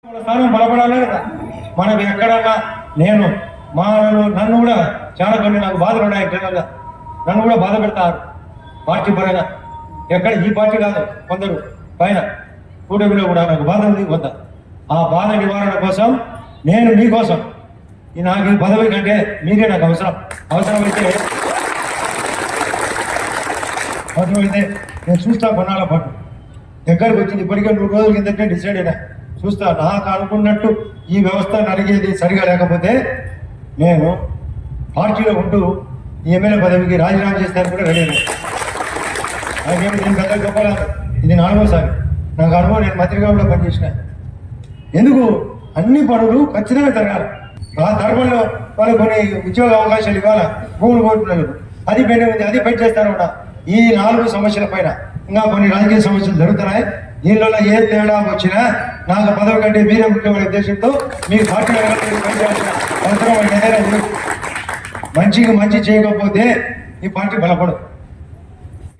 స్థానం బలపడాలి కదా. మనం ఎక్కడన్నా నేను నన్ను కూడా చాలా కొన్ని నాకు బాధలు ఉన్నాయి. ఇంటర్నల్గా నన్ను కూడా బాధ పెడతారు పార్టీ పరంగా. ఎక్కడ ఈ పార్టీ కాదు, కొందరు పైన కూటమిలో కూడా నాకు బాధ ఉంది కొంత. ఆ బాధ నివారణ కోసం నేను మీకోసం నాకు ఈ పదవి కంటే మీరే నాకు అవసరమైతే నేను చూస్తా కొన్నాళ్ళ పాటు. దగ్గరకు వచ్చింది ఇప్పటికే 3 రోజుల కిందటే డిసైడ్ అయినా. చూస్తా నాకు అనుకున్నట్టు ఈ వ్యవస్థ నడిగేది సరిగా లేకపోతే నేను పార్టీలో ఉంటూ ఈ ఎమ్మెల్యే పదవికి రాజీనామా చేస్తాను కూడా రెడీ అయినా. నాకేమి నేను పెద్ద గొప్పలేదు, ఇది 4వసారి నాకు అనుభవం. నేను మంత్రిగా కూడా పనిచేసిన. ఎందుకు అన్ని పనులు ఖచ్చితంగా జరగాలి. ఆ ధర్మంలో వాళ్ళు కొన్ని ఉద్యోగ అవకాశాలు ఇవ్వాలి. భూములు కోరుతున్నారు, అది పెండింగ్ ఉంది, అది పని చేస్తాను కూడా. ఈ 4 సమస్యల పైన ఇంకా కొన్ని రాజకీయ సమస్యలు జరుగుతున్నాయి. దీనిలో ఏ తేడా వచ్చినా నాకు పదవి కంటే మీరే ముఖ్యమైన ఉద్దేశంతో మీ పార్టీ పనిచేయాల్సిన అవసరం ఏదైనా మంచిగా మంచి చేయకపోతే ఈ పార్టీ బలపడదు.